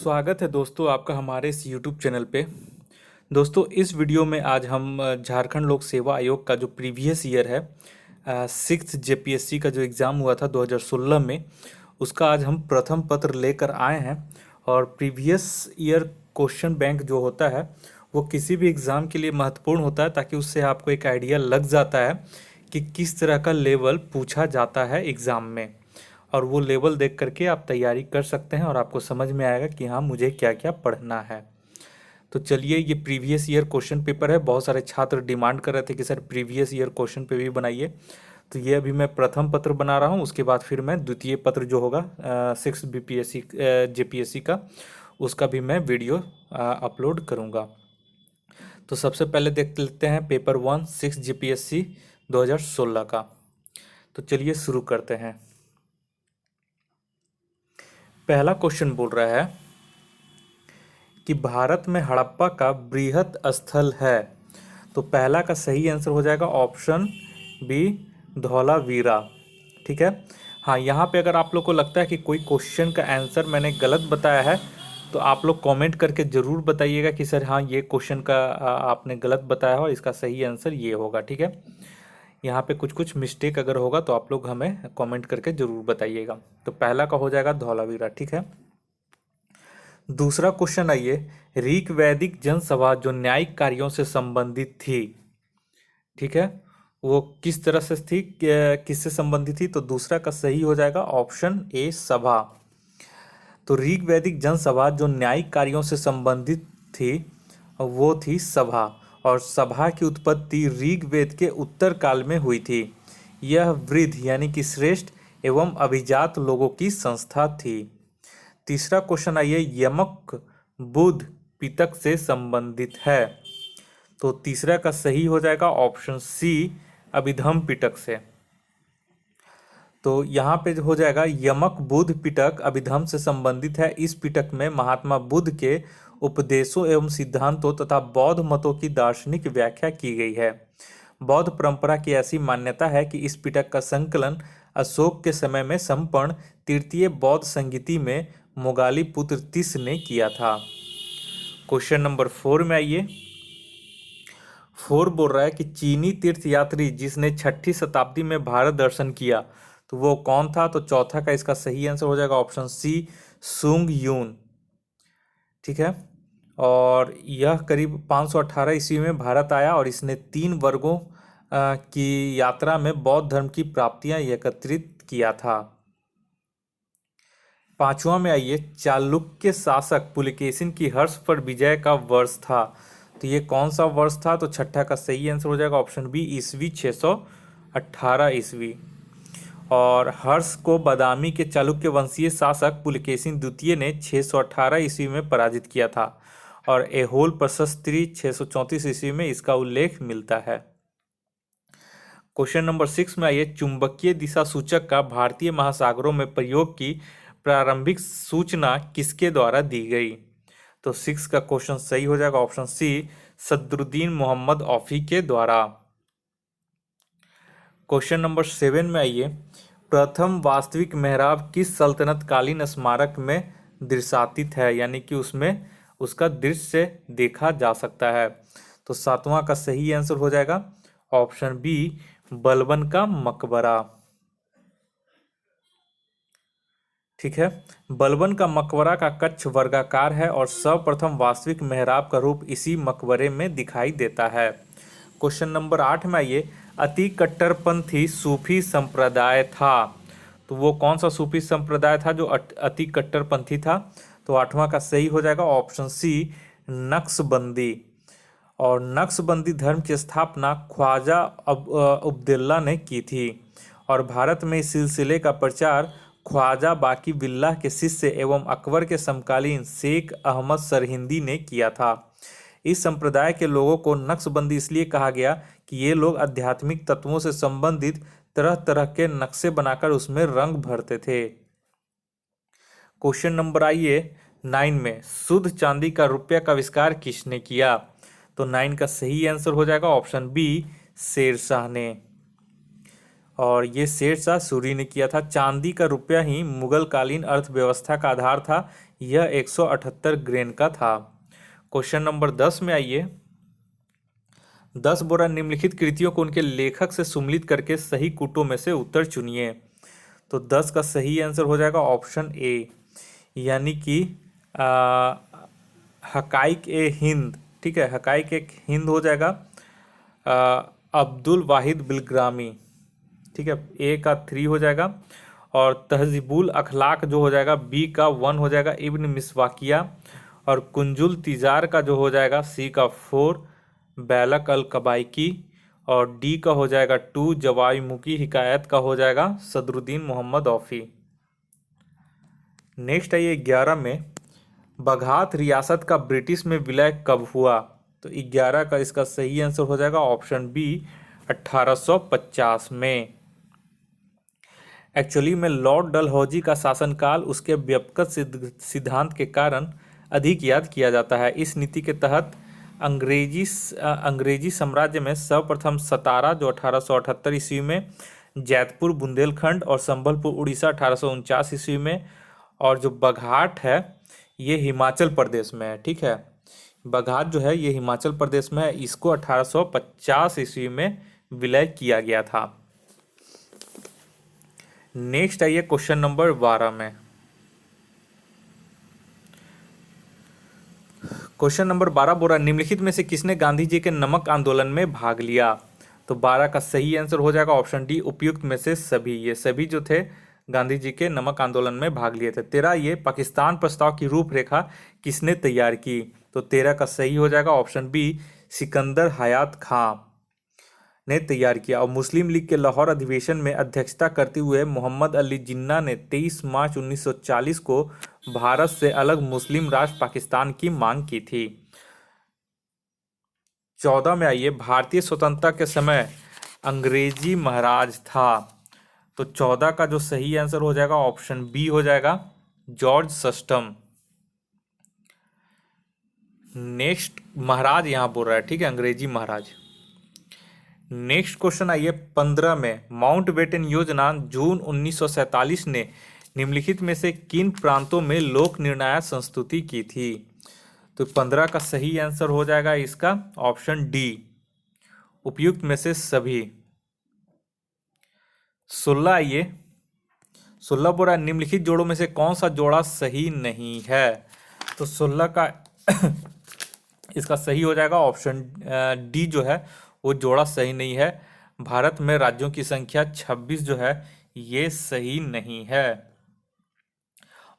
स्वागत है दोस्तों आपका हमारे इस YouTube चैनल पे। दोस्तों इस वीडियो में आज हम झारखंड लोक सेवा आयोग का जो प्रीवियस ईयर है, सिक्स जेपीएससी का जो एग्ज़ाम हुआ था 2016 में, उसका आज हम प्रथम पत्र लेकर आए हैं। और प्रीवियस ईयर क्वेश्चन बैंक जो होता है वो किसी भी एग्ज़ाम के लिए महत्वपूर्ण होता है, ताकि उससे आपको एक आइडिया लग जाता है कि किस तरह का लेवल पूछा जाता है एग्ज़ाम में। और वो लेवल देख करके आप तैयारी कर सकते हैं और आपको समझ में आएगा कि हाँ मुझे क्या क्या पढ़ना है। तो चलिए, ये प्रीवियस ईयर क्वेश्चन पेपर है। बहुत सारे छात्र डिमांड कर रहे थे कि सर प्रीवियस ईयर क्वेश्चन पे भी बनाइए, तो ये अभी मैं प्रथम पत्र बना रहा हूँ। उसके बाद फिर मैं द्वितीय पत्र जो होगा सिक्स बीपीएससी जेपीएससी का, उसका भी मैं वीडियो अपलोड करूँगा। तो सबसे पहले देख लेते हैं पेपर वन सिक्स जीपीएससी 2016 का। तो चलिए शुरू करते हैं। पहला क्वेश्चन बोल रहा है कि भारत में हड़प्पा का बृहत स्थल है। तो पहला का सही आंसर हो जाएगा ऑप्शन बी, धौलावीरा। ठीक है। हाँ, यहाँ पे अगर आप लोग को लगता है कि कोई क्वेश्चन का आंसर मैंने गलत बताया है, तो आप लोग कमेंट करके ज़रूर बताइएगा कि सर हाँ ये क्वेश्चन का आपने गलत बताया हो, इसका सही आंसर ये होगा। ठीक है। यहाँ पे कुछ कुछ मिस्टेक अगर होगा तो आप लोग हमें कमेंट करके ज़रूर बताइएगा। तो पहला का हो जाएगा धौलावीरा। ठीक है। दूसरा क्वेश्चन आइए, ऋक वैदिक जनसभा जो न्यायिक कार्यों से संबंधित थी, ठीक है, वो किस तरह से थी, किससे संबंधित थी? तो दूसरा का सही हो जाएगा ऑप्शन ए, सभा। तो ऋक वैदिक जनसभा जो न्यायिक कार्यों से संबंधित थी वो थी सभा। और सभा की उत्पत्ति ऋग्वेद के उत्तर काल में हुई थी। यह वृद्ध यानी कि श्रेष्ठ एवं अभिजात लोगों की संस्था थी। तीसरा क्वेश्चन आइए, यमक बुध पितक से संबंधित है। तो तीसरा का सही हो जाएगा ऑप्शन सी, अभिधम पिटक से। तो यहाँ पे हो जाएगा यमक बुध पिटक अभिधम से संबंधित है। इस पिटक में महात्मा बुद्ध के उपदेशों एवं सिद्धांतों तथा बौद्ध मतों की दार्शनिक व्याख्या की गई है। बौद्ध परंपरा की ऐसी मान्यता है कि इस पिटक का संकलन अशोक के समय में संपन्न तृतीय बौद्ध संगीति में मोगाली पुत्र तिस ने किया था। क्वेश्चन नंबर 4 में आइए। 4 बोल रहा है कि चीनी तीर्थयात्री जिसने 6ठी शताब्दी में भारत दर्शन किया, तो वो कौन था? तो चौथा का इसका सही आंसर हो जाएगा ऑप्शन सी, सुंग यून। ठीक है। और यह करीब 518 ईस्वी में भारत आया और इसने 3 वर्गों की यात्रा में बौद्ध धर्म की प्राप्तियां एकत्रित किया था। पांचवा में आइए, चालुक्य शासक पुलकेशिन की हर्ष पर विजय का वर्ष था। तो ये कौन सा वर्ष था? तो छठा का सही आंसर हो जाएगा ऑप्शन बी, ईस्वी 618 ईस्वी। और हर्ष को बादामी के चालुक्य वंशीय शासक पुलकेशिन द्वितीय ने 618 ईस्वी में पराजित किया था। और एहोल प्रशस्ति 634 ईस्वी में इसका उल्लेख मिलता है। क्वेश्चन नंबर 6 में आइए, चुंबकीय दिशा सूचक का भारतीय महासागरों में प्रयोग की प्रारंभिक सूचना किसके द्वारा दी गई? तो 6 का क्वेश्चन सही हो जाएगा ऑप्शन सी, सदरुद्दीन मोहम्मद औफी के द्वारा। क्वेश्चन नंबर 7 में आइए, प्रथम वास्तविक मेहराब किस सल्तनत कालीन स्मारक में दृश्यातीत है, यानी कि उसमें उसका दृश्य देखा जा सकता है? तो 7वां का सही आंसर हो जाएगा ऑप्शन बी, बलबन का मकबरा। ठीक है। बलबन का मकबरा का कक्ष वर्गाकार है और सर्वप्रथम वास्तविक मेहराब का रूप इसी मकबरे में दिखाई देता है। क्वेश्चन नंबर 8 में आइए, अति कट्टरपंथी सूफी संप्रदाय था। तो वो कौन सा सूफी संप्रदाय था जो अति कट्टरपंथी था? तो 8वां का सही हो जाएगा ऑप्शन सी, नक्शबंदी। और नक्शबंदी धर्म की स्थापना ख्वाजा अब्दुल्ला ने की थी। और भारत में इस सिलसिले का प्रचार ख्वाजा बाकी बिल्लाह के शिष्य एवं अकबर के समकालीन शेख अहमद सरहिंदी ने किया था। इस संप्रदाय के लोगों को नक्शबंदी इसलिए कहा गया कि ये लोग आध्यात्मिक तत्वों से संबंधित तरह तरह के नक्शे बनाकर उसमें रंग भरते थे। क्वेश्चन नंबर आइए 9 में, शुद्ध चांदी का रुपया का आविष्कार किसने किया? तो 9 का सही आंसर हो जाएगा ऑप्शन बी, शेरशाह ने। और ये शेरशाह सूरी ने किया था। चांदी का रुपया ही मुगल कालीन अर्थव्यवस्था का आधार था। यह 178 ग्रेन का था। क्वेश्चन नंबर 10 में आइए। 10 बोरा निम्नलिखित कृतियों को उनके लेखक से सुमिलित करके सही कूटों में से उत्तर चुनिए। तो 10 का सही आंसर हो जाएगा ऑप्शन ए, यानी कि हकाइक ए हिंद। ठीक है, हकाइक एक हिंद हो जाएगा। अब्दुल वाहिद बिलग्रामी। ठीक है, ए का 3 हो जाएगा। और तहजीबुल अखलाक जो हो जाएगा बी का 1 हो जाएगा, इब्न मिसवाकिया। और कुंजुल तिजार का जो हो जाएगा सी का 4, बैलक अल कबाइकी। और डी का हो जाएगा 2, जवाईमुखी हिकायत का हो जाएगा सदरुद्दीन मोहम्मद औफी। नेक्स्ट है ये 11 में, बघात रियासत का ब्रिटिश में विलय कब हुआ? तो 11 का इसका सही आंसर हो जाएगा ऑप्शन बी, 1850 में। एक्चुअली में लॉर्ड डलहौजी का शासनकाल उसके व्यापक सिद्धांत के कारण अधिक याद किया जाता है। इस नीति के तहत अंग्रेजी साम्राज्य में सर्वप्रथम सतारा जो 1878 ईस्वी में, जैतपुर बुंदेलखंड और संबलपुर उड़ीसा 1849 ईस्वी में, और जो बघाट है ये हिमाचल प्रदेश में है। ठीक है, बघाट जो है ये हिमाचल प्रदेश में है। इसको 1850 ईस्वी में विलय किया गया था। नेक्स्ट आइए क्वेश्चन नंबर 12 में। क्वेश्चन नंबर 12 बोल रहा है, निम्नलिखित में से किसने गांधी जी के नमक आंदोलन में भाग लिया? तो 12 का सही आंसर हो जाएगा ऑप्शन डी, उपयुक्त में से सभी। ये सभी जो थे गांधी जी के नमक आंदोलन में भाग लिए थे। 13 ये पाकिस्तान प्रस्ताव की रूपरेखा किसने तैयार की? तो 13 का सही हो जाएगा ऑप्शन बी, सिकंदर हयात खां ने तैयार किया। और मुस्लिम लीग के लाहौर अधिवेशन में अध्यक्षता करते हुए मोहम्मद अली जिन्ना ने 23 मार्च 1940 को भारत से अलग मुस्लिम राष्ट्र पाकिस्तान की मांग की थी। 14 में आइए, भारतीय स्वतंत्रता के समय अंग्रेजी महाराज था। तो 14 का जो सही आंसर हो जाएगा ऑप्शन बी हो जाएगा, जॉर्ज सस्टम। नेक्स्ट महाराज यहां बोल रहा है, ठीक है, अंग्रेजी महाराज। नेक्स्ट क्वेश्चन आइए 15 में, माउंटबेटन योजना जून 1947 ने निम्नलिखित में से किन प्रांतों में लोक निर्णायक संस्तुति की थी? तो 15 का सही आंसर हो जाएगा इसका ऑप्शन डी, उपयुक्त में से सभी। 16 आइए, 16 बोला निम्नलिखित जोड़ों में से कौन सा जोड़ा सही नहीं है? तो 16 का इसका सही हो जाएगा ऑप्शन डी जो है वो जोड़ा सही नहीं है। भारत में राज्यों की संख्या 26 जो है ये सही नहीं है।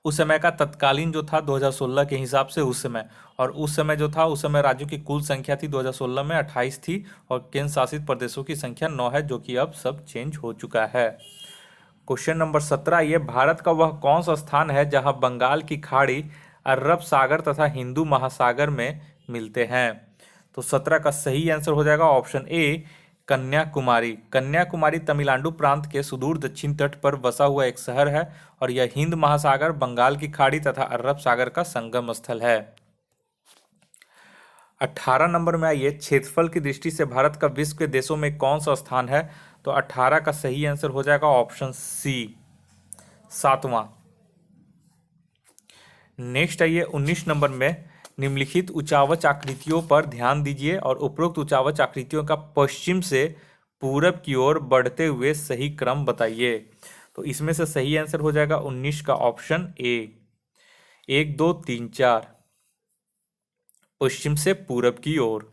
उस समय का तत्कालीन जो था 2016 के हिसाब से उस समय, और उस समय जो था उस समय राज्यों की कुल संख्या थी 2016 में 28 थी, और केंद्र शासित प्रदेशों की संख्या 9 है, जो कि अब सब चेंज हो चुका है। क्वेश्चन नंबर 17, ये भारत का वह कौन सा स्थान है जहां बंगाल की खाड़ी, अरब सागर तथा हिंदू महासागर में मिलते हैं? तो 17 का सही आंसर हो जाएगा ऑप्शन ए, कन्याकुमारी। कन्याकुमारी तमिलनाडु प्रांत के सुदूर दक्षिण तट पर बसा हुआ एक शहर है, और यह हिंद महासागर, बंगाल की खाड़ी तथा अरब सागर का संगम स्थल है। 18 नंबर में आइए, क्षेत्रफल की दृष्टि से भारत का विश्व के देशों में कौन सा स्थान है? तो 18 का सही आंसर हो जाएगा ऑप्शन सी, 7वां। नेक्स्ट आइए 19 नंबर में, निम्नलिखित उचावच आकृतियों पर ध्यान दीजिए और उपरोक्त उचावच आकृतियों का पश्चिम से पूरब की ओर बढ़ते हुए सही क्रम बताइए। तो इसमें से सही आंसर हो जाएगा 19 का ऑप्शन ए, 1 2 3 4, पश्चिम से पूरब की ओर।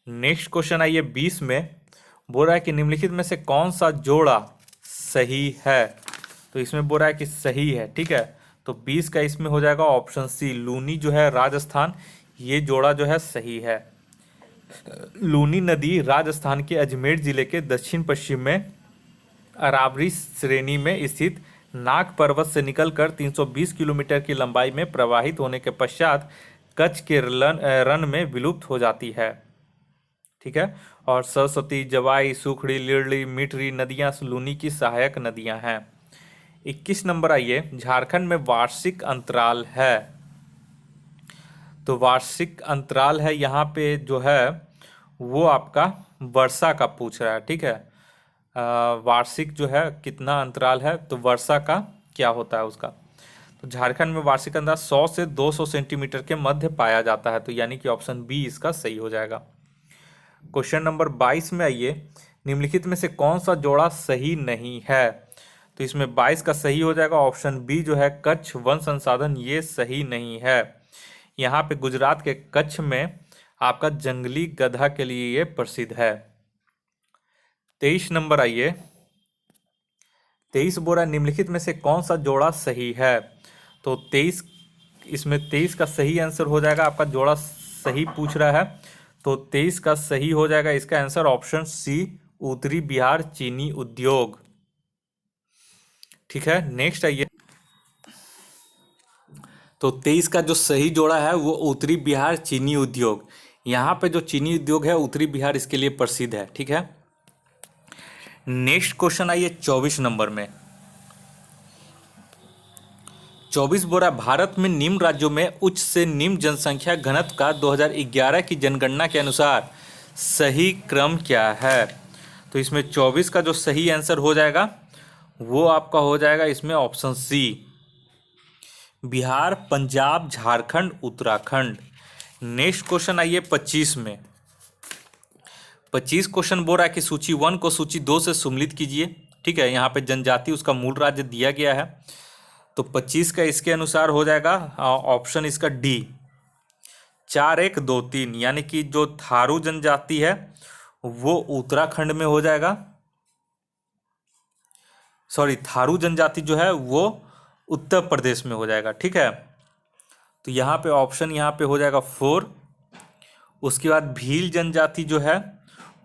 नेक्स्ट क्वेश्चन आइए 20 में, बोल रहा है कि निम्नलिखित में से कौन सा जोड़ा सही है? तो इसमें बोल रहा है कि सही है, ठीक है। तो 20 का इसमें हो जाएगा ऑप्शन सी, लूनी जो है राजस्थान, ये जोड़ा जो है सही है। लूनी नदी राजस्थान के अजमेर जिले के दक्षिण पश्चिम में अरावली श्रेणी में स्थित नाग पर्वत से निकलकर 320 किलोमीटर की लंबाई में प्रवाहित होने के पश्चात कच्छ के रन में विलुप्त हो जाती है, ठीक है। और सरस्वती, जवाई, सुखड़ी, लिरली, मिठरी नदियां लूनी की सहायक नदियां हैं। 21 नंबर आइए, झारखंड में वार्षिक अंतराल है। तो वार्षिक अंतराल है यहाँ पे जो है वो आपका वर्षा का पूछ रहा है, ठीक है। वार्षिक जो है कितना अंतराल है, तो वर्षा का क्या होता है उसका। तो झारखंड में वार्षिक अंतराल 100 से 200 सेंटीमीटर के मध्य पाया जाता है, तो यानी कि ऑप्शन बी इसका सही हो जाएगा। क्वेश्चन नंबर 22 में आइए, निम्नलिखित में से कौन सा जोड़ा सही नहीं है। तो इसमें 22 का सही हो जाएगा ऑप्शन बी जो है कच्छ वन संसाधन, ये सही नहीं है। यहाँ पे गुजरात के कच्छ में आपका जंगली गधा के लिए ये प्रसिद्ध है। 23 नंबर आइए, 23 बोला निम्नलिखित में से कौन सा जोड़ा सही है। तो 23, इसमें 23 का सही आंसर हो जाएगा, आपका जोड़ा सही पूछ रहा है, तो 23 का सही हो जाएगा इसका आंसर ऑप्शन सी, उत्तरी बिहार चीनी उद्योग। ठीक है, नेक्स्ट आइए। तो 23 का जो सही जोड़ा है वो उत्तरी बिहार चीनी उद्योग। यहाँ पे जो चीनी उद्योग है उत्तरी बिहार इसके लिए प्रसिद्ध है। ठीक है, नेक्स्ट क्वेश्चन आइए 24 नंबर में। 24 बोरा भारत में निम्न राज्यों में उच्च से निम्न जनसंख्या घनत्व का 2011 की जनगणना के अनुसार सही क्रम क्या है। तो इसमें 24 का जो सही आंसर हो जाएगा वो आपका हो जाएगा इसमें option C, Bihar, Punjab, Jharkhand, Uttarakhand. Next question आइए 25 में। 25 क्वेश्चन बोल रहा है कि सूची 1 को सूची 2 से सम्मिलित कीजिए। ठीक है, यहाँ पे जनजाति उसका मूल राज्य दिया गया है, तो 25 का इसके अनुसार हो जाएगा ऑप्शन इसका डी, 4, 1, 2, 3, यानी कि जो थारू जनजाति है वो उत्तराखंड में हो जाएगा। सॉरी, थारू जनजाति जो है वो उत्तर प्रदेश में हो जाएगा। ठीक है, तो यहाँ पे ऑप्शन यहाँ पे हो जाएगा 4। उसके बाद भील जनजाति जो है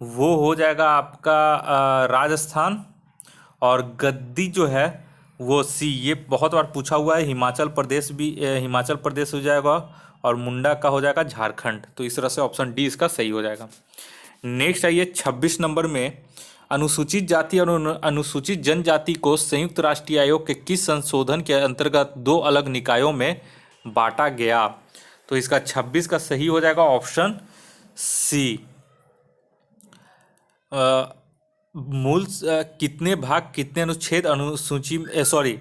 वो हो जाएगा आपका राजस्थान, और गद्दी जो है वो सी, ये बहुत बार पूछा हुआ है, हिमाचल प्रदेश भी हिमाचल प्रदेश हो जाएगा, और मुंडा का हो जाएगा झारखंड। तो इस तरह से ऑप्शन डी इसका सही हो जाएगा। नेक्स्ट आइए 26 नंबर में, अनुसूचित जाति और अनुसूचित जनजाति को संयुक्त राष्ट्रीय आयोग के किस संशोधन के अंतर्गत 2 अलग निकायों में बांटा गया। तो इसका 26 का सही हो जाएगा ऑप्शन सी, मूल कितने भाग कितने अनुच्छेद अनुसूची, सॉरी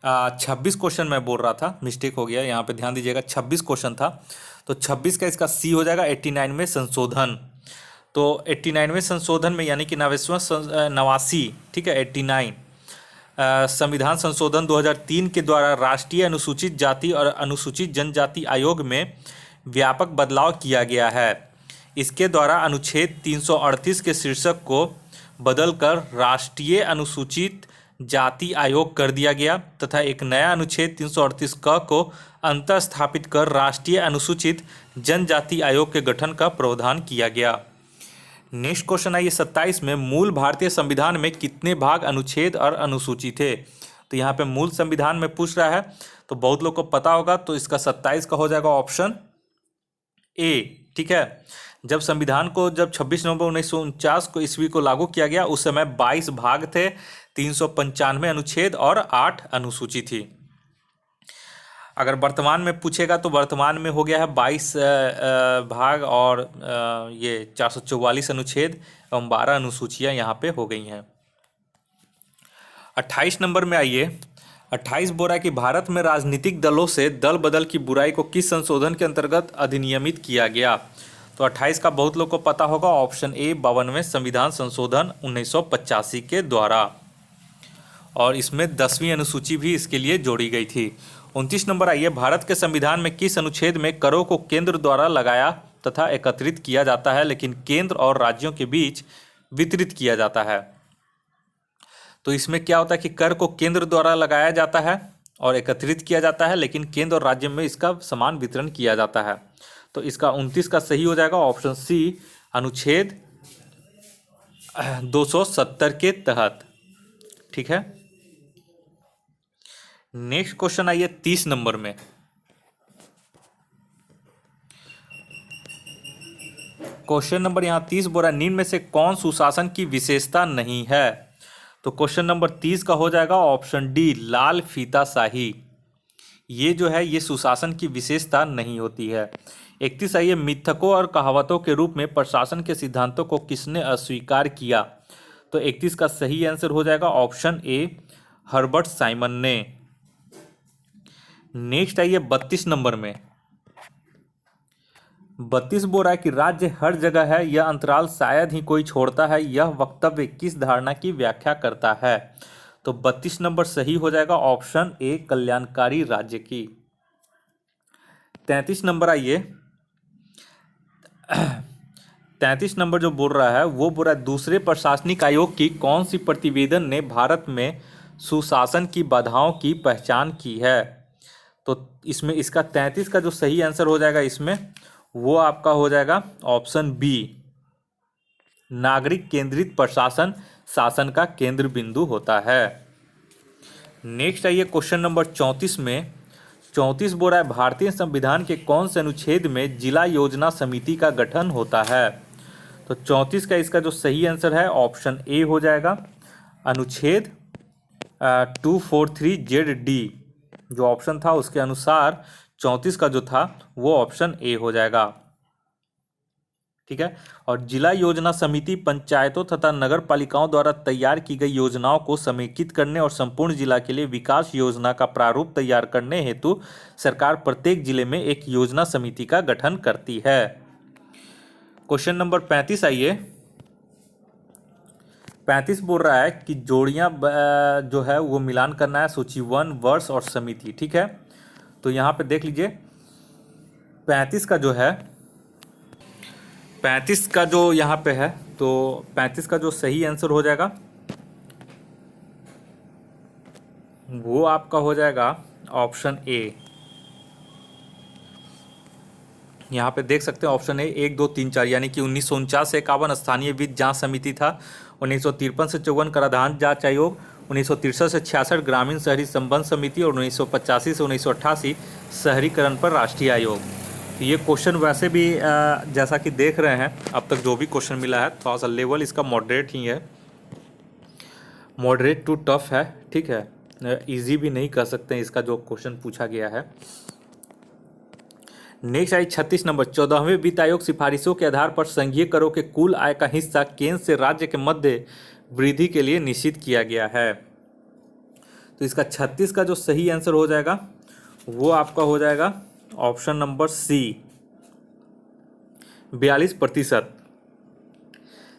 26 क्वेश्चन मैं बोल रहा था, मिस्टेक हो गया, यहाँ पे ध्यान दीजिएगा, 26 क्वेश्चन था, तो 26 का इसका सी हो जाएगा 89 में संशोधन। तो 89 में संशोधन में यानी कि 89, ठीक है 89, संविधान संशोधन 2003 के द्वारा राष्ट्रीय अनुसूचित जाति और अनुसूचित जनजाति आयोग में व्यापक बदलाव किया गया है। इसके द्वारा अनुच्छेद 338 के शीर्षक को बदलकर राष्ट्रीय अनुसूचित जाति आयोग कर दिया गया तथा एक नया अनुच्छेद 338 क को अंतर स्थापित कर राष्ट्रीय अनुसूचित जनजाति आयोग के गठन का प्रावधान किया गया। नेक्स्ट क्वेश्चन आइए 27 में, मूल भारतीय संविधान में कितने भाग, अनुच्छेद और अनुसूची थे। तो यहाँ पे मूल संविधान में पूछ रहा है, तो बहुत लोग को पता होगा, तो इसका 27 का हो जाएगा ऑप्शन ए। ठीक है, जब संविधान को जब 26 नवंबर 1949 को ईस्वी को लागू किया गया उस समय 22 भाग थे, 395 अनुच्छेद और 8 अनुसूची थी। अगर वर्तमान में पूछेगा तो वर्तमान में हो गया है 22 भाग और ये 444 अनुच्छेद एवं 12 अनुसूचियां यहाँ पे हो गई हैं। 28 नंबर में आइए, 28 बोल रहा है कि भारत में राजनीतिक दलों से दल बदल की बुराई को किस संशोधन के अंतर्गत अधिनियमित किया गया। तो 28 का बहुत लोग को पता होगा, ऑप्शन ए 52वें संविधान संशोधन 1985 के द्वारा, और इसमें 10वीं अनुसूची भी इसके लिए जोड़ी गई थी। 29 नंबर आइए, भारत के संविधान में किस अनुच्छेद में करों को केंद्र द्वारा लगाया तथा एकत्रित किया जाता है लेकिन केंद्र और राज्यों के बीच वितरित किया जाता है। तो इसमें क्या होता है कि कर को केंद्र द्वारा लगाया जाता है और एकत्रित किया जाता है, लेकिन केंद्र और राज्य में इसका समान वितरण किया जाता है। तो इसका 29 का सही हो जाएगा ऑप्शन सी, अनुच्छेद 270 के तहत। ठीक है, नेक्स्ट क्वेश्चन आइए 30 नंबर में। क्वेश्चन नंबर यहाँ 30 बोल रहा है, निम्न में से कौन सुशासन की विशेषता नहीं है। तो क्वेश्चन नंबर 30 का हो जाएगा ऑप्शन डी, लाल फीताशाही। ये जो है ये सुशासन की विशेषता नहीं होती है। 31 आइए, मिथकों और कहावतों के रूप में प्रशासन के सिद्धांतों को किसने अस्वीकार किया। तो 31 का सही आंसर हो जाएगा ऑप्शन ए, हर्बर्ट साइमन ने। नेक्स्ट आइए 32 नंबर में। 32 बोल रहा है कि राज्य हर जगह है, यह अंतराल शायद ही कोई छोड़ता है, यह वक्तव्य किस धारणा की व्याख्या करता है? तो 32 नंबर सही हो जाएगा ऑप्शन ए, कल्याणकारी राज्य की। 33 नंबर आइए। 33 नंबर जो बोल रहा है वो बोल रहा है दूसरे प्रशासनिक आयोग की कौन सी प्रतिवेदन ने भारत में सुशासन की बाधाओं की पहचान की है? तो इसमें इसका 33 का जो सही आंसर हो जाएगा इसमें वो आपका हो जाएगा ऑप्शन बी, नागरिक केंद्रित प्रशासन शासन का केंद्र बिंदु होता है। नेक्स्ट आइए क्वेश्चन नंबर 34 में। 34 बोल रहा है भारतीय संविधान के कौन से अनुच्छेद में जिला योजना समिति का गठन होता है? तो 34 का इसका जो सही आंसर है ऑप्शन ए हो जाएगा, अनुच्छेद 243 ZD जो ऑप्शन था उसके अनुसार 34 का जो था वो ऑप्शन ए हो जाएगा। ठीक है। और जिला योजना समिति पंचायतों तथा नगर पालिकाओं द्वारा तैयार की गई योजनाओं को समेकित करने और संपूर्ण जिला के लिए विकास योजना का प्रारूप तैयार करने हेतु सरकार प्रत्येक जिले में एक योजना समिति का गठन करती है। क्वेश्चन नंबर 35 आइए। 35 बोल रहा है कि जोड़ियां जो है वो मिलान करना है, सूची 1, वर्ष और समिति। ठीक है। तो यहाँ पे देख लीजिए 35 का जो है 35 का जो यहाँ पे है तो 35 का जो सही आंसर हो जाएगा वो आपका हो जाएगा ऑप्शन ए। यहाँ पे देख सकते हैं ऑप्शन ए 1, 2, 3, 4 यानी कि 1949 से 51 स्थानीय वित्त जांच समिति था, 1953 से 54 कराधान जांच आयोग, 1963 से 66 ग्रामीण शहरी संबंध समिति और 1985 से 1988 शहरीकरण पर राष्ट्रीय आयोग। तो ये क्वेश्चन वैसे भी जैसा कि देख रहे हैं अब तक जो भी क्वेश्चन मिला है थोड़ा सा लेवल इसका मॉडरेट ही है, मॉडरेट टू टफ है। ठीक है, इजी भी नहीं कह सकते हैं इसका जो क्वेश्चन पूछा गया है। Next I 36 number. 14वें वित्त आयोग सिफारिशों के आधार पर संघीय करों के कुल आय का हिस्सा केंद्र से राज्य के मध्य वृद्धि के लिए निश्चित किया गया है। तो इसका 36 का जो सही आंसर हो जाएगा वो आपका हो जाएगा ऑप्शन नंबर सी, 42%।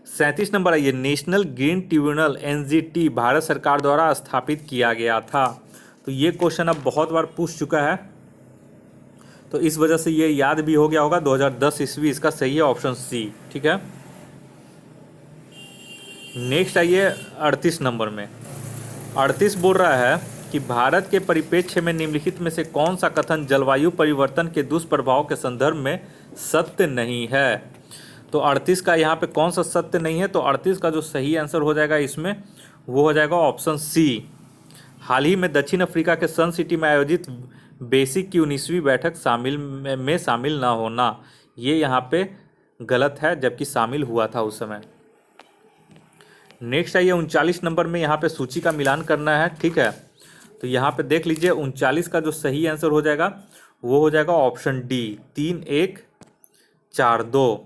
37 नंबर आइए। National green tribunal NGT Bharat सरकार द्वारा स्थापित किया गया था। तो ये क्वेश्चन अब बहुत बार पूछ चुका है तो इस वजह से ये याद भी हो गया होगा। 2010 ईस्वी इसका सही है ऑप्शन सी। ठीक है। नेक्स्ट आइए 38 नंबर में। 38 बोल रहा है कि भारत के परिप्रेक्ष्य में निम्नलिखित में से कौन सा कथन जलवायु परिवर्तन के दुष्प्रभाव के संदर्भ में सत्य नहीं है? तो 38 का यहाँ पे कौन सा सत्य नहीं है? तो 38 का जो सही आंसर हो जाएगा इसमें वो हो जाएगा ऑप्शन सी, हाल ही में दक्षिण अफ्रीका के सन सिटी में आयोजित बेसिक की 19वीं बैठक शामिल ना होना। ये यहाँ पे गलत है जबकि शामिल हुआ था उस समय। नेक्स्ट आइए 39 नंबर में। यहाँ पे सूची का मिलान करना है। ठीक है। तो यहाँ पे देख लीजिए 39 का जो सही आंसर हो जाएगा वो हो जाएगा ऑप्शन डी, 3, 1, 4, 2।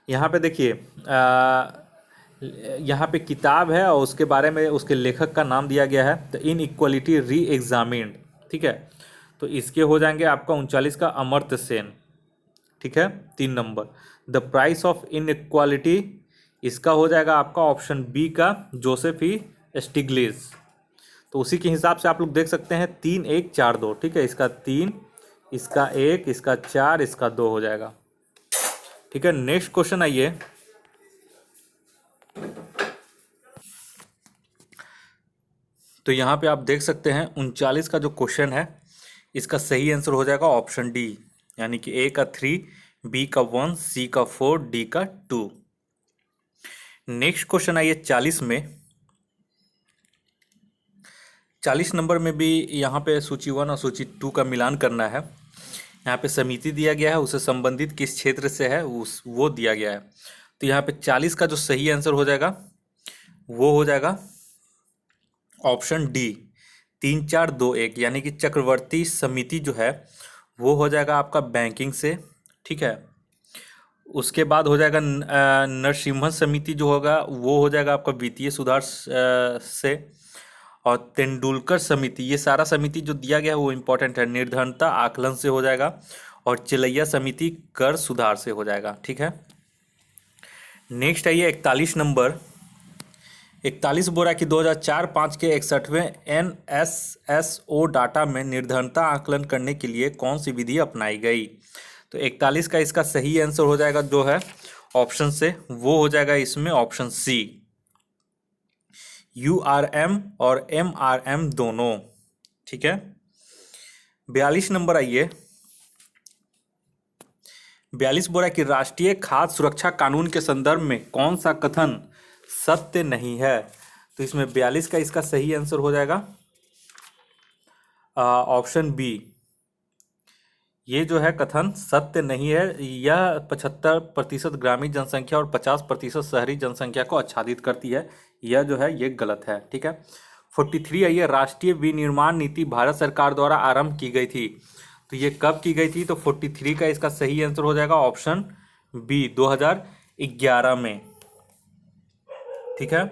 यहाँ पे देखिए यहाँ पे किताब है और उसके बारे में उसके लेखक का नाम दिया गया है, तो इन इक्वलिटी री एग्जामिन्ड। ठीक है। तो इसके हो जाएंगे आपका 39 का अमर्त्य सेन। ठीक है। 3 number the price of inequality, इसका हो जाएगा आपका ऑप्शन बी का जोसेफ ई स्टिग्लिट्ज़। तो उसी के हिसाब से आप लोग देख सकते हैं 3, 1, 4, 2। ठीक है। इसका 3, इसका 1, इसका 4, इसका 2 हो जाएगा। ठीक है। नेक्स्ट क्वेश्चन आइए। तो यहाँ पे आप देख सकते हैं 39 का जो क्वेश्चन है इसका सही आंसर हो जाएगा ऑप्शन डी, यानी कि ए का 3, बी का 1, सी का 4, डी का 2। नेक्स्ट क्वेश्चन आइए 40 में। 40 नंबर में भी यहाँ पे सूची 1 और सूची 2 का मिलान करना है। यहाँ पे समिति दिया गया है, उससे संबंधित किस क्षेत्र से है वो दिया गया है। तो यहाँ पे 40 का जो सही आंसर हो जाएगा वो हो जाएगा ऑप्शन डी, 3, 4, 2, 1 यानी कि चक्रवर्ती समिति जो है वो हो जाएगा आपका बैंकिंग से। ठीक है। उसके बाद हो जाएगा नरसिम्हन समिति जो होगा वो हो जाएगा आपका वित्तीय सुधार से। और तेंदुलकर समिति, ये सारा समिति जो दिया गया है वो इम्पोर्टेंट है, निर्धनता आकलन से हो जाएगा। और चिलैया समिति कर सुधार से हो जाएगा। ठीक है, नेक्स्ट आइए 41 नंबर। 41 बोल रहा है कि 2004-5 के 61वें NSSO डाटा में निर्धनता आकलन करने के लिए कौन सी विधि अपनाई गई। तो 41 का इसका सही आंसर हो जाएगा जो है ऑप्शन से, वो हो जाएगा इसमें ऑप्शन सी, URM और MRM दोनों। ठीक है, 42 नंबर आइए। 42 बोल रहा है कि राष्ट्रीय खाद्य सुरक्षा कानून के संदर्भ में कौन सा कथन सत्य नहीं है। तो इसमें 42 का इसका सही आंसर हो जाएगा ऑप्शन बी, ये जो है कथन सत्य नहीं है। यह 75% ग्रामीण जनसंख्या और 50% शहरी जनसंख्या को आच्छादित करती है। यह जो है ये गलत है। ठीक है, 43 आइए। राष्ट्रीय विनिर्माण नीति भारत सरकार द्वारा आरंभ की गई थी, तो ये कब की गई थी। तो 43 का इसका सही आंसर हो जाएगा ऑप्शन बी, 2011 में। ठीक है,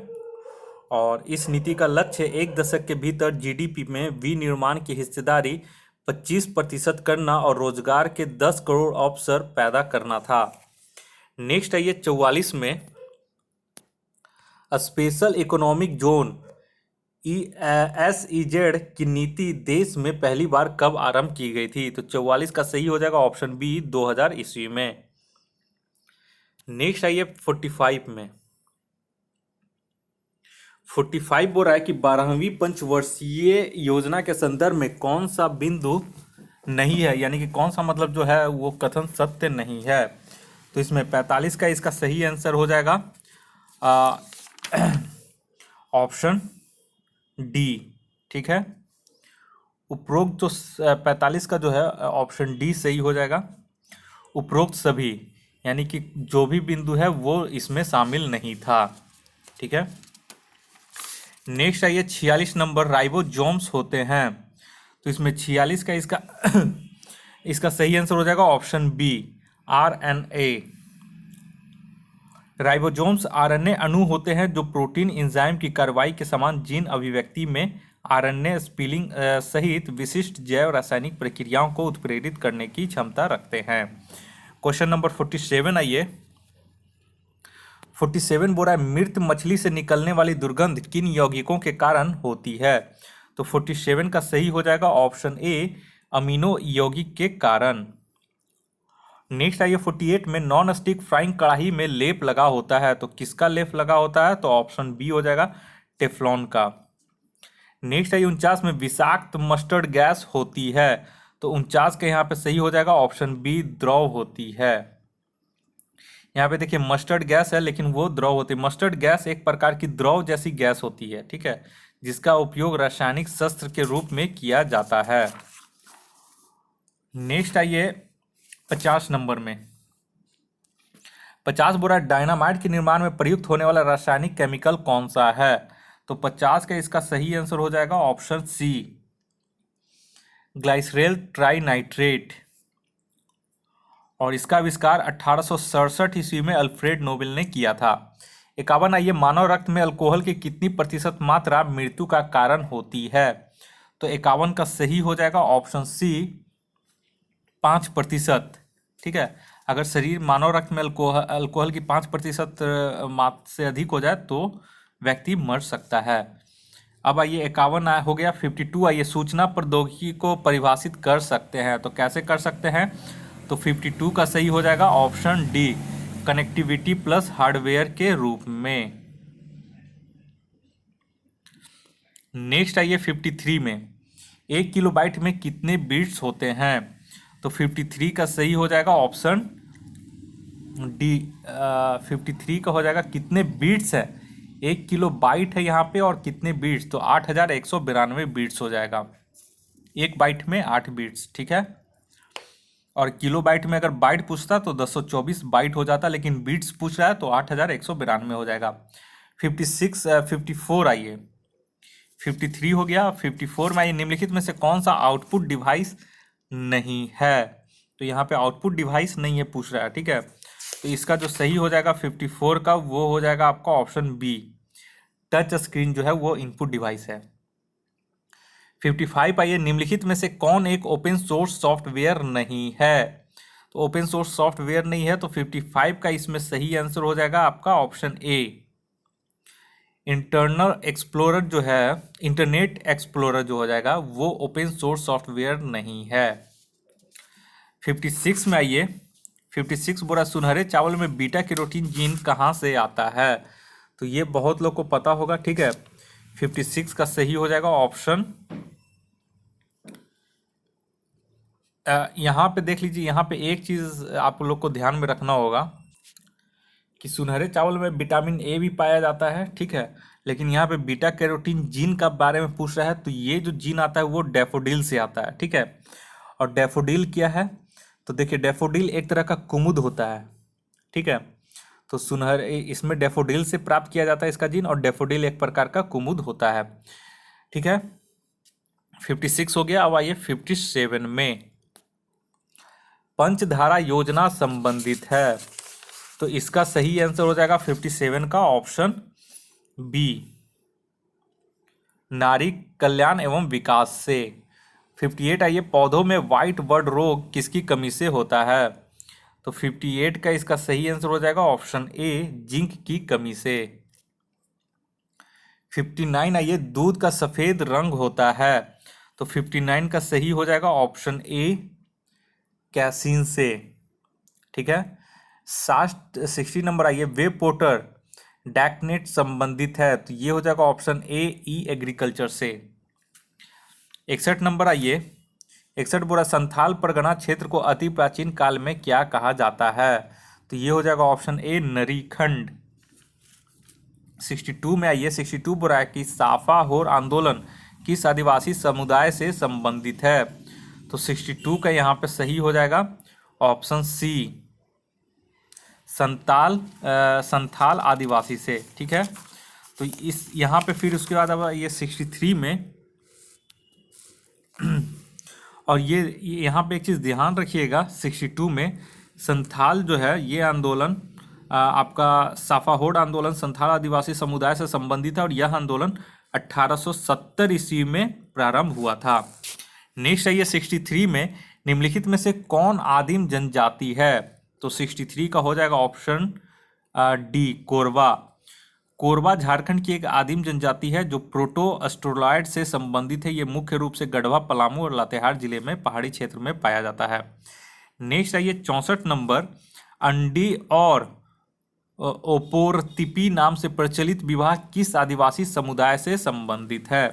और इस नीति का लक्ष्य एक दशक के भीतर जीडीपी में विनिर्माण की हिस्सेदारी 25% करना और रोजगार के 10 करोड़ अवसर पैदा करना था। नेक्स्ट आइए 44 में। स्पेशल इकोनॉमिक जोन SEZ की नीति देश में पहली बार कब आरंभ की गई थी। तो 44 का सही हो जाएगा ऑप्शन बी, 2000 ईस्वी में। नेक्स्ट आइए 45 में। 45 बोल रहा है कि 12वीं पंचवर्षीय योजना के संदर्भ में कौन सा बिंदु नहीं है, यानी कि कौन सा मतलब जो है वो कथन सत्य नहीं है। तो इसमें 45 का इसका सही आंसर हो जाएगा ऑप्शन डी। ठीक है, उपरोक्त जो 45 का जो है ऑप्शन डी सही हो जाएगा। उपरोक्त सभी, यानी कि जो भी बिंदु है वो इसमें शामिल नहीं था। ठीक है, नेक्स्ट आइए 46 नंबर। राइबोसोम्स होते हैं, तो इसमें 46 का इसका इसका सही आंसर हो जाएगा option B, RNA। Ribosomes RNA अणु होते हैं जो प्रोटीन एंजाइम की कार्रवाई के समान जीन अभिव्यक्ति में RNA स्पिलिंग सहित विशिष्ट जैव रासायनिक प्रक्रियाओं को उत्प्रेरित करने की क्षमता रखते हैं। क्वेश्चन नंबर 47 आइए। 47 बोल रहा है मृत मछली से निकलने वाली दुर्गंध किन यौगिकों के कारण होती है। तो 47 का सही हो जाएगा ऑप्शन ए, अमीनो यौगिक के कारण। नेक्स्ट आइए 48 में। नॉन स्टिक फ्राइंग कढ़ाई में लेप लगा होता है, तो किसका लेप लगा होता है। तो ऑप्शन बी हो जाएगा टेफ्लॉन का। नेक्स्ट आइए 49 में। विषाक्त मस्टर्ड गैस होती है, तो 49 का यहाँ पे सही हो जाएगा ऑप्शन बी, द्रव होती है। यहाँ पे देखिए मस्टर्ड गैस है लेकिन वो द्रव होती है। मस्टर्ड गैस एक प्रकार की द्रव जैसी गैस होती है। ठीक है, जिसका उपयोग रासायनिक शस्त्र के रूप में किया जाता है। नेक्स्ट आइए 50 नंबर में। 50 बोल रहा है डायनामाइट के निर्माण में प्रयुक्त होने वाला रासायनिक केमिकल कौन सा है। तो 50 का इसका सही आंसर हो जाएगा ऑप्शन सी, ग्लाइसरेल ट्राइनाइट्रेट। और इसका आविष्कार 1867 ईस्वी में अल्फ्रेड नोबेल ने किया था। 51 आइए। मानव रक्त में अल्कोहल की कितनी प्रतिशत मात्रा मृत्यु का कारण होती है। तो 51 का सही हो जाएगा ऑप्शन सी, 5%। ठीक है, अगर शरीर मानव रक्त में अल्कोहल की 5% मात्रा से अधिक हो जाए तो व्यक्ति मर सकता है। अब आइए 51 हो गया। 52 आइए। सूचना प्रौद्योगिकी को परिभाषित कर सकते हैं, तो कैसे कर सकते हैं। तो 52 का सही हो जाएगा option D, connectivity plus hardware के रूप में। नेक्स्ट आइए 53 में। 1 किलोबाइट में कितने बिट्स होते हैं। तो 53 का सही हो जाएगा ऑप्शन डी, 53 का हो जाएगा कितने बिट्स है। 1 किलोबाइट है यहाँ पे और कितने बिट्स, तो 8192 बिट्स हो जाएगा। 1 बाइट में 8 बिट्स। ठीक है, और किलोबाइट में अगर बाइट पूछता तो 224 बाइट हो जाता, लेकिन बिट्स पूछ रहा है तो 8192 हो जाएगा। 54 आइए। 53 हो गया। 54 में आइए। निम्नलिखित में से कौन सा आउटपुट डिवाइस नहीं है। तो यहाँ पे आउटपुट डिवाइस नहीं है पूछ रहा है। ठीक है, तो इसका जो सही हो जाएगा 54 का, वो हो जाएगा आपका ऑप्शन बी, टच स्क्रीन जो है वो इनपुट डिवाइस है। 55 आइए, निम्नलिखित में से कौन एक ओपन सोर्स सॉफ्टवेयर नहीं है? तो ओपन सोर्स सॉफ्टवेयर नहीं है, तो 55 का इसमें सही आंसर हो जाएगा आपका ऑप्शन ए, इंटरनल एक्सप्लोरर जो है, इंटरनेट एक्सप्लोरर जो हो जाएगा वो ओपन सोर्स सॉफ्टवेयर नहीं है। 56 में आइए, 56 बोला सुनहरे चावल में बीटा कैरोटीन जीन कहाँ से आता है? तो ये बहुत लोग को पता होगा, ठीक है। 56 का सही हो जाएगा ऑप्शन, यहाँ पे देख लीजिए, यहाँ पे एक चीज आप लोग को ध्यान में रखना होगा कि सुनहरे चावल में विटामिन ए भी पाया जाता है, ठीक है, लेकिन यहाँ पे बीटा कैरोटीन जीन का बारे में पूछ रहा है, तो ये जो जीन आता है वो डैफोडिल से आता है, ठीक है। और डैफोडिल क्या है? तो देखिए, डैफोडिल एक तरह का कुमुद होता है, ठीक है। तो सुनहरे, इसमें डैफोडिल से प्राप्त किया जाता है इसका जीन, और डैफोडिल एक प्रकार का कुमुद होता है, ठीक है। 56 हो गया। अब आइए 57 में, पंचधारा योजना संबंधित है, तो इसका सही आंसर हो जाएगा 57 का ऑप्शन बी, नारी कल्याण एवं विकास से। 58 आइए, पौधों में व्हाइट बर्ड रोग किसकी कमी से होता है? तो 58 का इसका सही आंसर हो जाएगा ऑप्शन ए, जिंक की कमी से। 59 आइए, दूध का सफेद रंग होता है, तो 59 का सही हो जाएगा ऑप्शन ए, कैसीन से, ठीक है। 60 नंबर आइए, वे पोर्टर डैकनेट संबंधित है, तो ये हो जाएगा ऑप्शन ए, ई एग्रीकल्चर से। 61 नंबर आइए, 61 बोरा संथाल परगना क्षेत्र को अति प्राचीन काल में क्या कहा जाता है? तो ये हो जाएगा ऑप्शन ए, नरीखंड। 62 में आइए, 62 बोरा की साफा होर आंदोलन किस आदिवासी समुदाय से संबंधित है? तो 62 का यहाँ पे सही हो जाएगा ऑप्शन सी, संथाल आदिवासी से, ठीक है। तो इस यहाँ पे फिर उसके बाद अब ये 63 में, और ये यहाँ पे एक चीज़ ध्यान रखिएगा, 62 में संथाल जो है ये आंदोलन आपका साफाहोड आंदोलन संथाल आदिवासी समुदाय से संबंधित है, और यह आंदोलन 1870 ईस्वी में प्रारंभ हुआ था। नेक्स्ट है ये 63 में, निम्नलिखित में से कौन आदिम जनजाति है? तो 63 का हो जाएगा ऑप्शन डी, कोरवा। कोरवा झारखंड की एक आदिम जनजाति है जो प्रोटो अस्ट्रोलॉयड से संबंधित है। ये मुख्य रूप से गढ़वा, पलामू और लातेहार जिले में पहाड़ी क्षेत्र में पाया जाता है। नेक्स्ट है ये 64 नंबर, अंडी और ओपोरतिपी नाम से प्रचलित विवाह किस आदिवासी समुदाय से संबंधित है?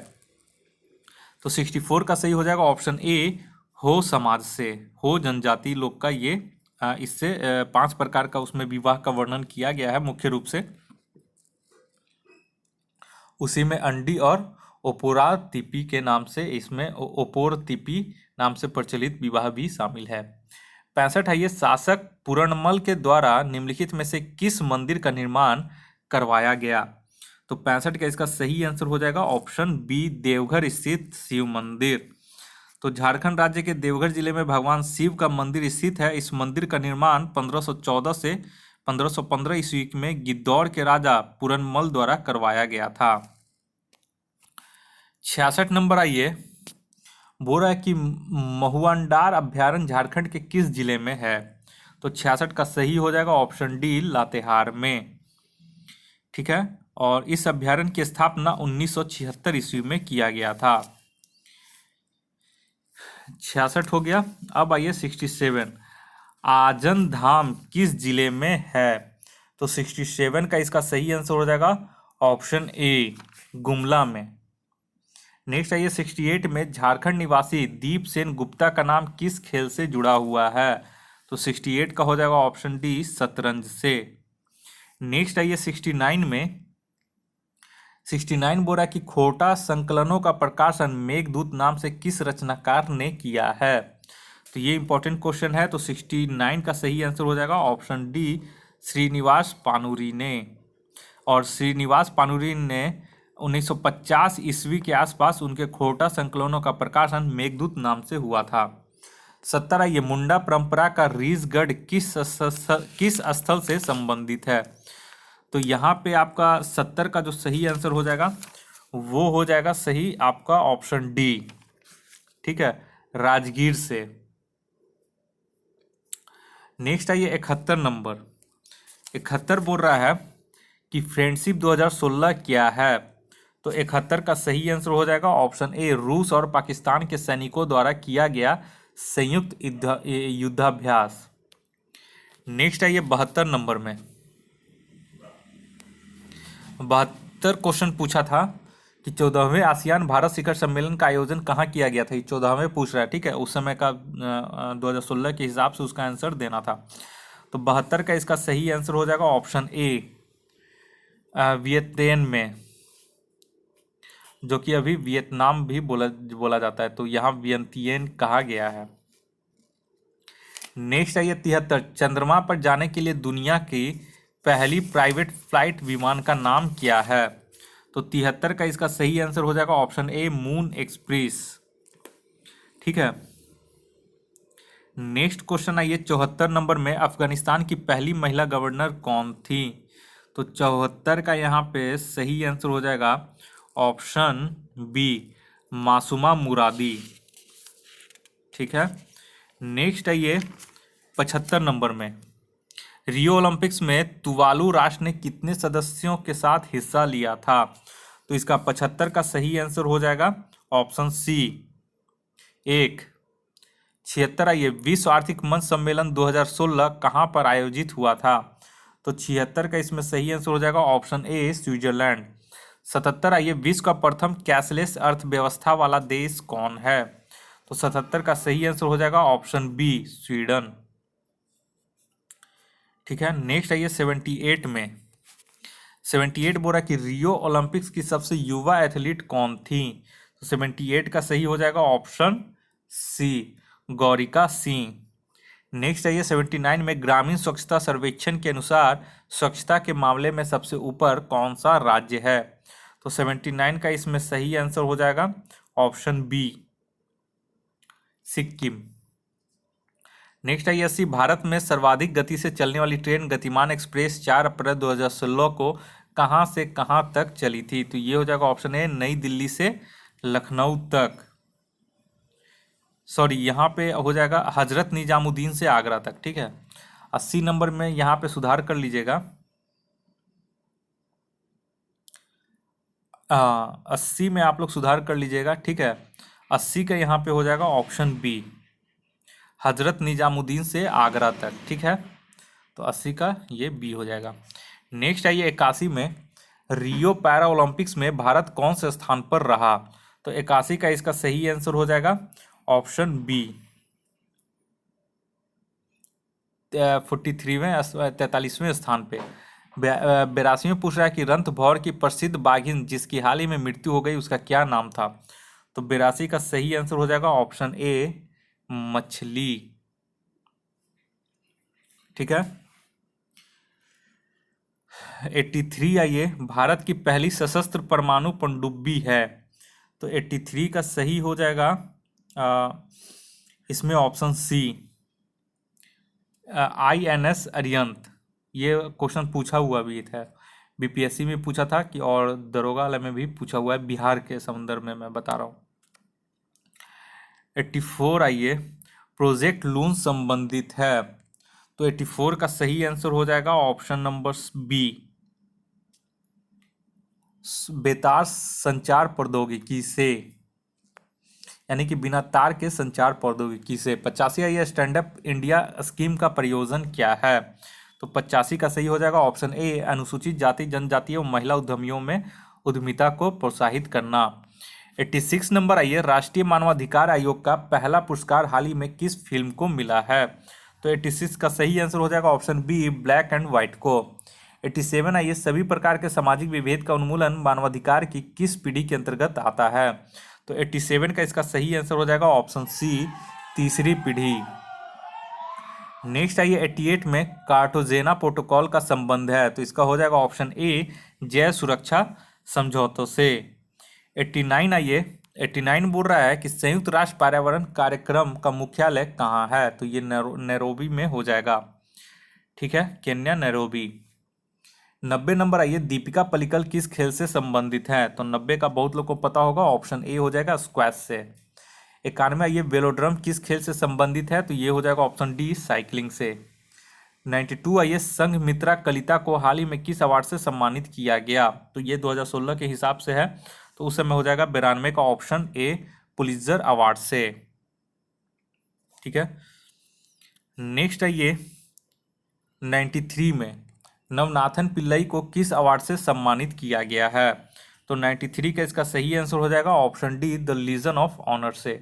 तो 64 का सही हो जाएगा ऑप्शन ए, हो समाज से। हो जनजाति लोग का ये इससे 5 प्रकार का उसमें विवाह का वर्णन किया गया है मुख्य रूप से, उसी में अंडी और ओपोरातिपी के नाम से, इसमें ओपोरतिपी नाम से प्रचलित विवाह भी शामिल है। 65 है ये, शासक पूरणमल के द्वारा निम्नलिखित में से किस मंदिर का निर्माण करवाया गया? तो 65 का इसका सही आंसर हो जाएगा ऑप्शन बी, देवघर स्थित शिव मंदिर। तो झारखंड राज्य के देवघर जिले में भगवान शिव का मंदिर स्थित है। इस मंदिर का निर्माण 1514 से 1515 ईस्वी में गिद्धौर के राजा पूरनमल द्वारा करवाया गया था। 66 नंबर आइए, बोल रहा है कि महुआंडार अभ्यारण्य झारखंड के किस जिले में है? तो 66 का सही हो जाएगा ऑप्शन डी, लातेहार में, ठीक है। और इस अभ्यारण्य की स्थापना 1976 ईस्वी में किया गया था। 66 हो गया। अब आइए 67, आजन धाम किस जिले में है? तो 67 का इसका सही आंसर हो जाएगा ऑप्शन ए, गुमला में। नेक्स्ट आइए 68 में, झारखंड निवासी दीप सेन गुप्ता का नाम किस खेल से जुड़ा हुआ है? तो 68 का हो जाएगा ऑप्शन डी, शतरंज से। नेक्स्ट आइए 69 में, 69 बोल रहा है कि खोटा संकलनों का प्रकाशन मेघदूत नाम से किस रचनाकार ने किया है? तो ये इंपॉर्टेंट क्वेश्चन है। तो 69 का सही आंसर हो जाएगा ऑप्शन डी, श्रीनिवास पानुरी ने। और श्रीनिवास पानुरी ने 1950 ईस्वी के आसपास उनके खोटा संकलनों का प्रकाशन मेघदूत नाम से हुआ था। 70 आइए, मुंडा परंपरा का रीसगढ़ किस स्थल से संबंधित है? तो यहाँ पे आपका 70 का जो सही आंसर हो जाएगा वो हो जाएगा सही आपका ऑप्शन डी। ठीक है, राजगीर से। नेक्स्ट आइए 71 नंबर। 71 बोल रहा है कि फ्रेंडशिप 2016 क्या है? तो 71 का सही आंसर हो जाएगा ऑप्शन ए, रूस और पाकिस्तान के सैनिकों द्वारा किया गया संयुक्त युद्धाभ्यास। नेक्स्ट आइए 72 नंबर में। 72 क्वेश्चन पूछा था कि 14वें आसियान भारत शिखर सम्मेलन का आयोजन कहाँ किया गया था? ये 14वें पूछ रहा है। ठीक है, उस समय का 2016 के हिसाब से उसका आंसर देना था। तो 72 का इसका सही आंसर हो जाएगा ऑप्शन ए, वियतनाम में, जो कि अभी वियतनाम भी बोला जाता है। तो यहाँ वियंतियन कहा गया है। नेक्स्ट आइए 73, चंद्रमा पर जाने के लिए दुनिया की पहली प्राइवेट फ्लाइट विमान का नाम क्या है? तो 73 का इसका सही आंसर हो जाएगा ऑप्शन ए, मून एक्सप्रेस। ठीक है, नेक्स्ट क्वेश्चन आइए 74 नंबर में। अफगानिस्तान की पहली महिला गवर्नर कौन थी? तो 74 का यहाँ पे सही आंसर हो जाएगा ऑप्शन बी, मासूमा मुरादी। ठीक है, नेक्स्ट आइए 75 नंबर में। रियो ओलंपिक्स में तुवालू राष्ट्र ने कितने सदस्यों के साथ हिस्सा लिया था? तो इसका 75 का सही आंसर हो जाएगा ऑप्शन सी, 1। 76 आइए, विश्व आर्थिक मंच सम्मेलन 2016 कहाँ पर आयोजित हुआ था? तो 76 का इसमें सही आंसर हो जाएगा ऑप्शन ए, स्विट्जरलैंड। 77 आइए, विश्व का प्रथम कैशलेस अर्थव्यवस्था वाला देश कौन है? तो 77 का सही आंसर हो जाएगा ऑप्शन बी, स्वीडन। ठीक है, नेक्स्ट आइए 78 में। 78 बोल रहा कि रियो ओलंपिक्स की सबसे युवा एथलीट कौन थी? तो 78 का सही हो जाएगा option C, Gaurika Singh. Next आइए 79 में। ग्रामीण स्वच्छता सर्वेक्षण के अनुसार स्वच्छता के मामले में सबसे ऊपर कौन सा राज्य है? तो 79 का इसमें सही आंसर हो जाएगा ऑप्शन बी, सिक्किम। नेक्स्ट आइए 80, भारत में सर्वाधिक गति से चलने वाली ट्रेन गतिमान एक्सप्रेस 4 अप्रैल 2016 को कहां से कहां तक चली थी? तो ये हो जाएगा ऑप्शन ए, नई दिल्ली से लखनऊ तक। सॉरी, यहाँ पे हो जाएगा हजरत निजामुद्दीन से आगरा तक। ठीक है, 80 नंबर में यहाँ पे सुधार कर लीजिएगा। 80 में आप लोग सुधार कर लीजिएगा। ठीक है, 80 का यहाँ पे हो जाएगा ऑप्शन बी, हजरत निजामुद्दीन से आगरा तक। ठीक है, तो 80 का ये बी हो जाएगा। नेक्स्ट आइए 81 में। रियो पैरा ओलंपिक्स में भारत कौन से स्थान पर रहा? तो 81 का इसका सही आंसर हो जाएगा ऑप्शन बी, 43वें स्थान पे। 82 में पूछ रहा है कि रणथंभौर की प्रसिद्ध बाघिन जिसकी हाल ही में मृत्यु हो गई उसका क्या नाम था? तो 82 का सही आंसर हो जाएगा ऑप्शन ए, मछली। ठीक है, 83 आइए, भारत की पहली सशस्त्र परमाणु पनडुब्बी है। तो 83 का सही हो जाएगा इसमें ऑप्शन सी, INS अरिहंत। ये क्वेश्चन पूछा हुआ भी था, बीपीएससी में पूछा था कि और दरोगा वाले में भी पूछा हुआ है, बिहार के संदर्भ में मैं बता रहा हूँ। 84 आइए, प्रोजेक्ट लून संबंधित है। तो 84 का सही आंसर हो जाएगा ऑप्शन नंबर बी, बेतार संचार प्रौद्योगिकी से, यानी कि बिना तार के संचार प्रौद्योगिकी से। 85 आइए, स्टैंड अप इंडिया स्कीम का प्रयोजन क्या है? तो 85 का सही हो जाएगा ऑप्शन ए, अनुसूचित जाति जनजाति और महिला उद्यमियों में उद्यमिता को प्रोत्साहित करना। 86 नंबर आइए, राष्ट्रीय मानवाधिकार आयोग का पहला पुरस्कार हाल ही में किस फिल्म को मिला है? तो 86 का सही आंसर हो जाएगा option B, black and white को। 87 आइए, सभी प्रकार के सामाजिक विभेद का उन्मूलन मानवाधिकार की किस पीढ़ी के अंतर्गत आता है? तो 87 का इसका सही आंसर हो जाएगा ऑप्शन सी, तीसरी पीढ़ी। नेक्स्ट आइए 88 में, कार्टाजेना प्रोटोकॉल का संबंध है। तो इसका हो जाएगा ऑप्शन ए, जैव सुरक्षा समझौतों से। 89 आइए, 89 बोल रहा है कि संयुक्त राष्ट्र पर्यावरण कार्यक्रम का मुख्यालय कहाँ है, तो ये नैरोबी में हो जाएगा। ठीक है, केन्या नैरोबी। 90 नंबर आइए, दीपिका पल्लिकल किस खेल से संबंधित है, तो 90 का बहुत लोग को पता होगा, ऑप्शन ए हो जाएगा स्क्वैश से। 91 आइए, वेलोड्रम किस खेल से संबंधित है, तो ये हो जाएगा ऑप्शन डी साइकिलिंग से। 92 आइए, संघमित्रा कलिता को हाल ही में किस अवार्ड से सम्मानित किया गया, तो ये 2016 के हिसाब से है, तो उस समय हो जाएगा 92 का ऑप्शन ए पुलित्जर अवार्ड से। ठीक है, नेक्स्ट आइए 93 में नवनाथन पिल्लई को किस अवार्ड से सम्मानित किया गया है, तो 93 का इसका सही आंसर हो जाएगा option D the legion of honour से।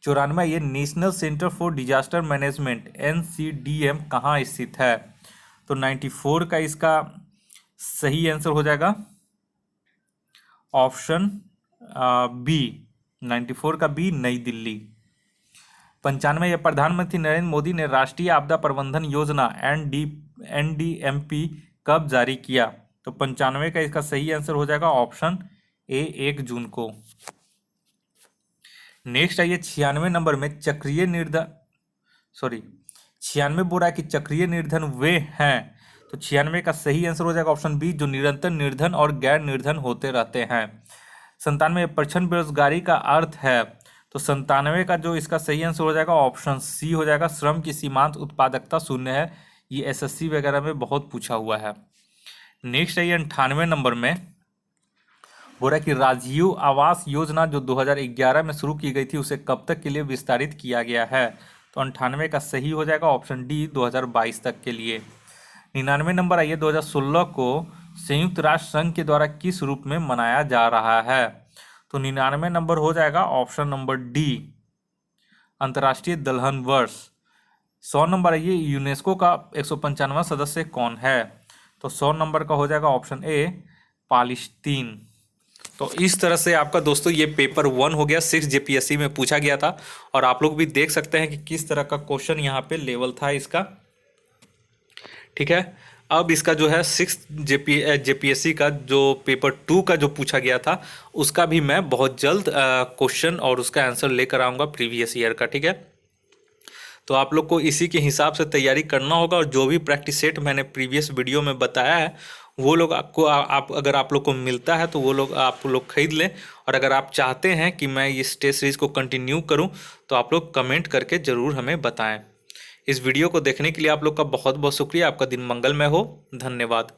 94 ये national centre for disaster management NCDM कहाँ स्थित है, तो 94 का इसका सही आंसर हो जाएगा ऑप्शन बी, 94 का बी नई दिल्ली। 95 ये प्रधानमंत्री नरेंद्र मोदी ने राष्ट्रीय आपदा प्रबंधन योजना NDMP कब जारी किया, तो 95 का इसका सही आंसर हो जाएगा ऑप्शन ए 1 जून को। नेक्स्ट आइए 96 नंबर में चक्रीय निर्धन 96 बोल रहा है कि चक्रीय निर्धन वे हैं, तो 96 का सही आंसर हो जाएगा ऑप्शन बी जो निरंतर निर्धन और गैर निर्धन होते रहते हैं। 97 प्रछन्न बेरोजगारी का अर्थ है, तो 97 का जो इसका सही आंसर हो जाएगा ऑप्शन सी हो जाएगा श्रम की सीमांत उत्पादकता शून्य है। ये SSC वगैरह में बहुत पूछा हुआ है। नेक्स्ट है 98 नंबर में बोल रहा है कि राजीव आवास योजना जो 2011 में शुरू की गई थी उसे कब तक के लिए विस्तारित किया गया है, तो 98 का सही हो जाएगा ऑप्शन डी 2022 तक के लिए। 99 नंबर आइए 2016 को संयुक्त राष्ट्र संघ के द्वारा किस रूप में मनाया जा रहा है, तो 99 नंबर हो जाएगा ऑप्शन नंबर डी अंतर्राष्ट्रीय दलहन वर्ष। 100 नंबर आइए यूनेस्को का 195वां सदस्य कौन है, तो 100 नंबर का हो जाएगा ऑप्शन ए पालिस्तीन। तो इस तरह से आपका दोस्तों ये पेपर 1 हो गया, 6 JPSC में पूछा गया था, और आप लोग भी देख सकते हैं कि किस तरह का क्वेश्चन यहाँ पे लेवल था इसका। ठीक है, अब इसका जो है 6 JPSC का जो पेपर 2 का जो पूछा गया था उसका भी मैं बहुत जल्द क्वेश्चन और उसका आंसर लेकर आऊँगा प्रीवियस ईयर का। ठीक है, तो आप लोग को इसी के हिसाब से तैयारी करना होगा, और जो भी प्रैक्टिस सेट मैंने प्रीवियस वीडियो में बताया है वो लोग आपको अगर आप लोग को मिलता है तो वो लोग आप लोग खरीद लें, और अगर आप चाहते हैं कि मैं इस टेस्ट सीरीज़ को कंटिन्यू करूं तो आप लोग कमेंट करके ज़रूर हमें बताएं। इस वीडियो को देखने के लिए आप लोग का बहुत बहुत शुक्रिया। आपका दिन मंगलमय हो। धन्यवाद।